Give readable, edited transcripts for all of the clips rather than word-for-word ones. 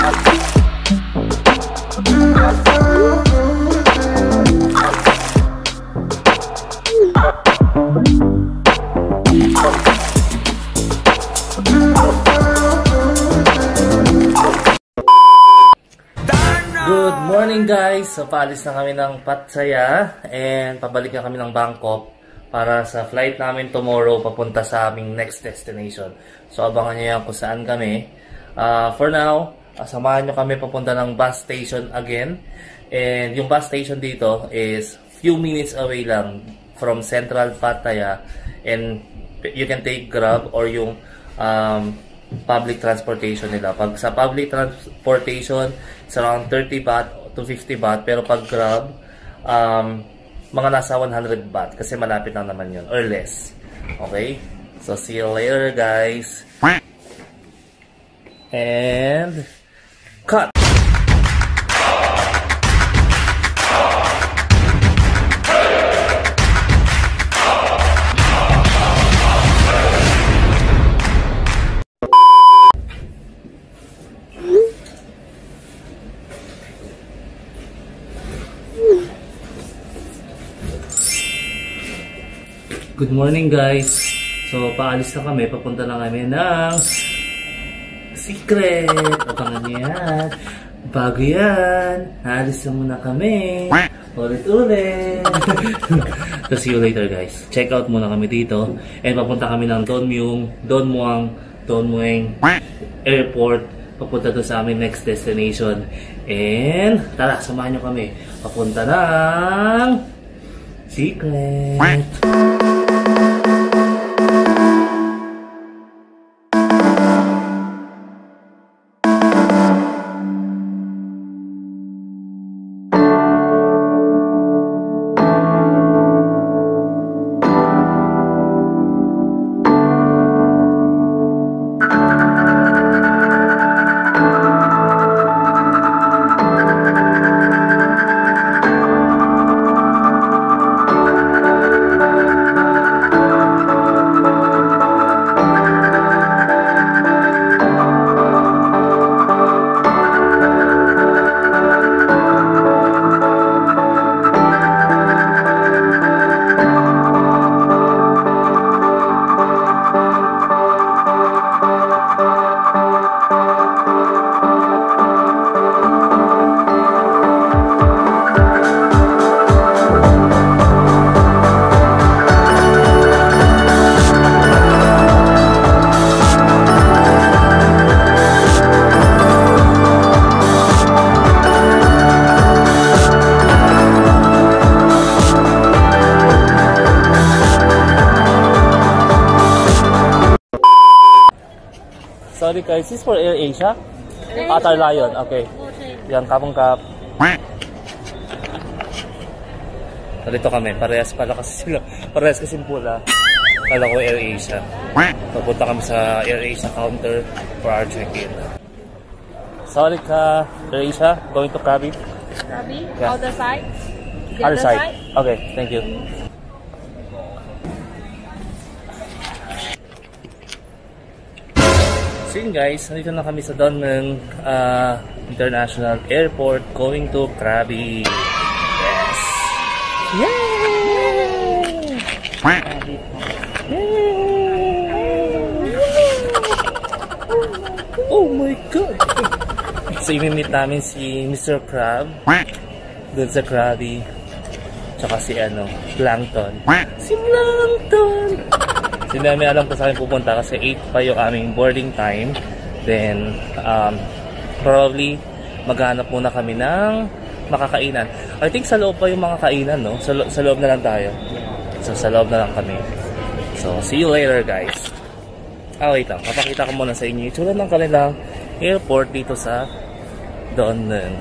Good morning guys! So paalis na kami ng Pattaya and pabalik na kami ng Bangkok para sa flight namin tomorrow papunta sa aming next destination. So abangan nyo yan kung saan kami. For now, samahan nyo kami papunta ng bus station again. And yung bus station dito is few minutes away lang from Central Pattaya. And you can take Grab or yung public transportation nila. Pag sa public transportation, it's around 30 baht to 50 baht. Pero pag Grab, mga nasa 100 baht. Kasi malapit lang naman yun. Or less. Okay? So, see you later, guys. And cut! Good morning guys! So paalis na kami, papunta na kami ng Secret! Abangan nyo yan! Bago yan! Naalis na muna kami! Ulit-ulit! So see you later guys! Check out muna kami dito and papunta kami ng Don Mueang Airport papunta doon sa aming next destination and tara, samahan nyo kami papunta ng Secret! Sorry guys, this is for Air Asia? Atar Lion, okay. Yan, kapang-kap. Dito kami, parehas pala kasi sila. Parehas kasi pula. Kala ko Air Asia. Papunta kami sa Air Asia counter for our check-in. Sorry ka, Air Asia, going to Krabi? Krabi? Yeah. Other side? The Other side? Okay, thank you. So yun guys, nandito na kami sa Don Mueang International Airport going to Krabi. Yes! Yay! Oh my God! So imimit namin si Mr. Crab doon sa Krabi. Tsaka si Plankton. Si Plankton! Hindi namin alam kung saan pupunta kasi 8 pa yung aming boarding time. Then, probably, maghanap muna kami ng makakainan. I think sa loob pa yung mga kainan, no? Sa loob na lang tayo. So, sa loob na lang kami. So, see you later, guys. Wait lang. Papakita ko muna sa inyo yung tsura ng kanilang airport dito sa Don Mueang.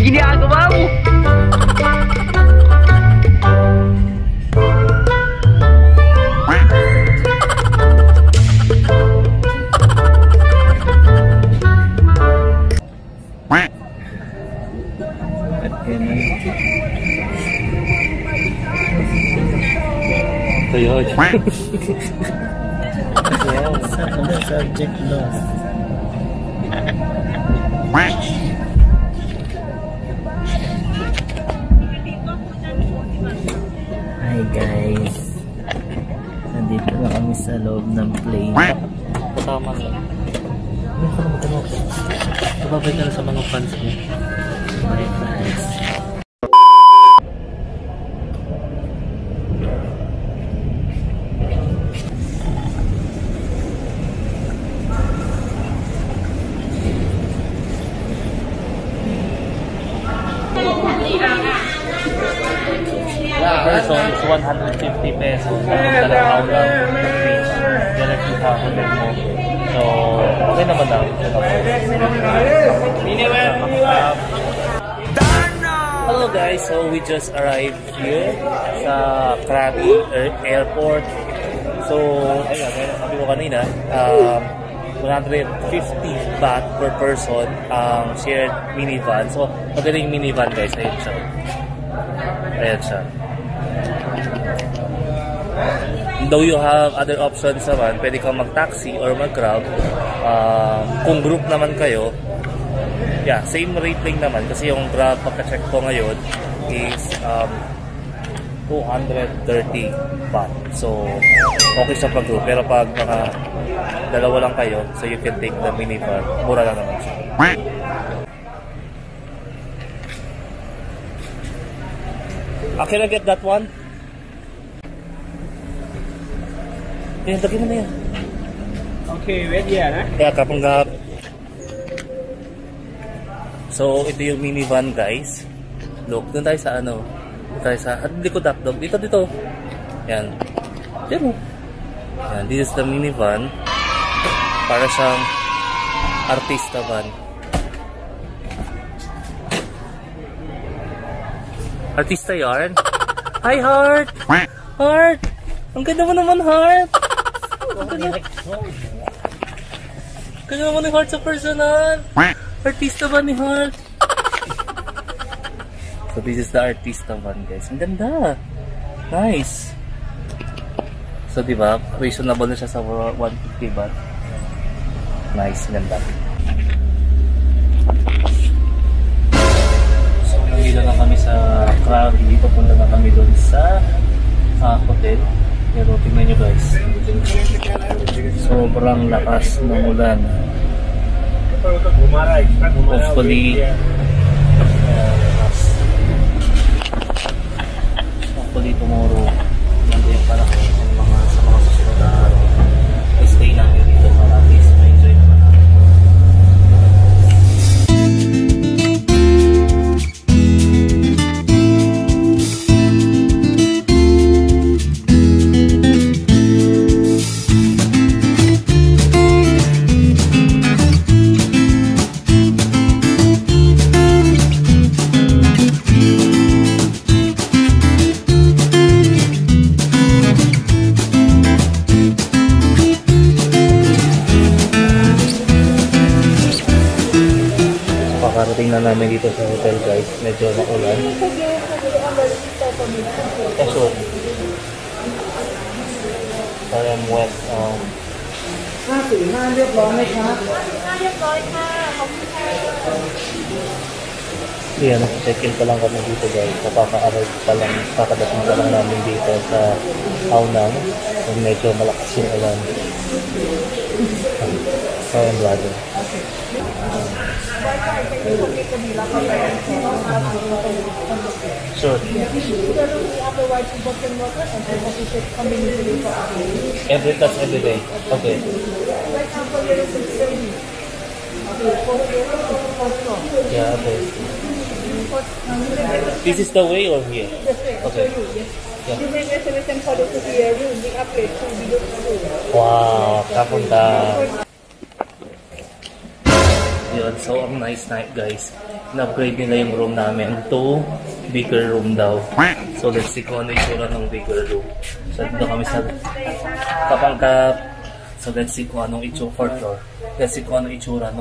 ginagawa mo? Ito yun. Subject loss. Hi guys. Nandito na kami sa loob ng plane. Patama lang. Ano ka na magtanong? Babay ka na sa mga fans mo. My fans. Person is 150 pesos. Talagang lang directly sa hotel mo. So, okay naman lang. Hello guys, so we just arrived here sa Krabi Airport. So, ayun, sabi ko kanina, 150 baht per person ang shared minivan. So, magaling minivan guys, ayun siya. Ayan siya. Though you have other options naman, pwede kang mag-taxi or mag-grab. Kung group naman kayo, yeah, same rate lang naman. Kasi yung grab, pagka-check ko ngayon, is 230 baht. So, okay sa pag-group. Pero pag mga dalawa lang kayo, so you can take the minivan. Mura lang naman siya. Can I get that one? Yan, lagyan mo na yan. Okay, ready yan, ha? Kaya kapanggap. So, ito yung minivan guys. Look, doon tayo sa ano. Doon tayo sa likod hotdog. Dito. Yan. Diyan mo. Yan, this is the minivan. Para siyang artista van. Artista yarn. Hi, Heart! Heart! Ang ganda mo naman, Heart! Kanya naman ni Heart sa personal. Artista ba ni Heart? So this is the artista van guys. Ang ganda. Nice. So diba, reasonable na siya sa 150 baht. Nice, ganda. So nandito na kami sa Krabi. Papunta na kami doon sa hotel. Pero tingnan nyo guys, sobrang lakas ng ulan. Hopefully tomorrow nandiyan pa lang sa mga susunod na araw. I-stay namin dito para at least ma-enjoy naman namin. Pakarating na namin dito sa hotel guys, medyo maulan. Sure. Sorry, I'm wet. Yan, check-in pa lang kami dito guys. Kapaka-arrive pa lang, kakadating pa lang namin dito sa Haunang. Medyo malakas yung ulan. So, I'm brother. Sure. That's every day. Okay. Yeah, okay. This is the way or here? Okay. Yeah. Wow, kapunta. yun. So, ang nice night guys. In-upgrade nila yung room namin to bigger room daw. So, let's see kung ano yung itsura ng bigger room. So, dito kami sa Kapangkap. So, let's see kung anong itsura for floor. Let's see kung anong itsura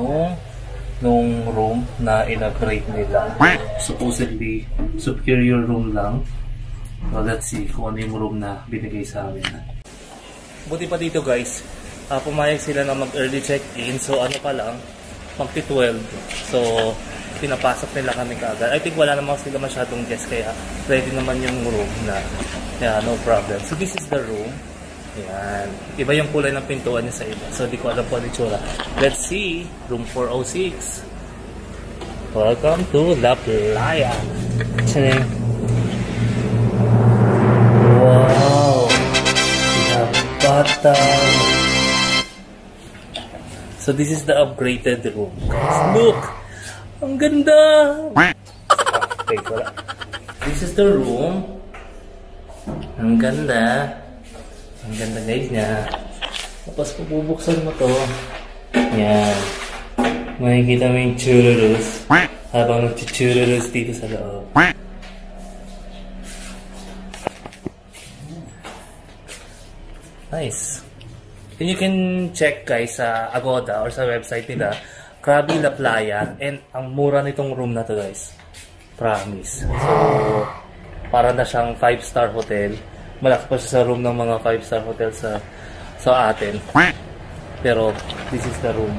nung room na in-upgrade nila. Supposedly, superior room lang. So, let's see kung ano yung room na binigay sa amin. Buti pa dito guys, pumayag sila na mag-early check-in. So, ano pa lang, magti-12. So, pinapasok nila kami kaagad. I think wala naman sila masyadong guests, kaya ready naman yung room na, yeah, no problem. So, this is the room. Ayan. Iba yung kulay ng pintuan niya sa iba. So, di ko alam po ang itsura. Let's see. Room 406. Welcome to La Playa. Tcharing. Wow. Napatay. So, this is the upgraded room. Guys, look! Ang ganda! Okay, wala. This is the room. Ang ganda. Ang ganda guys niya. Tapos pabubuksan mo to. Yan. Makikita mo yung churros. Habang nag-churros dito sa loob. Nice. And you can check guys sa Agoda or sa website nila. Krabi La Playa. And ang mura nitong room na to guys. Promise. So, para na siyang 5-star hotel. Malaki pa siya sa room ng mga 5-star hotel sa atin. Pero, this is the room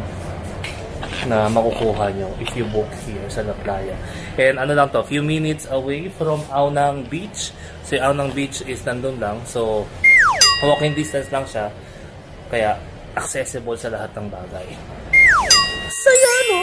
na makukuha nyo if you book here sa La Playa. And ano lang to, few minutes away from Aonang Beach. So, Aonang Beach is nandun lang. So, walking distance lang siya. Kaya, accessible sa lahat ng bagay. Saya, no?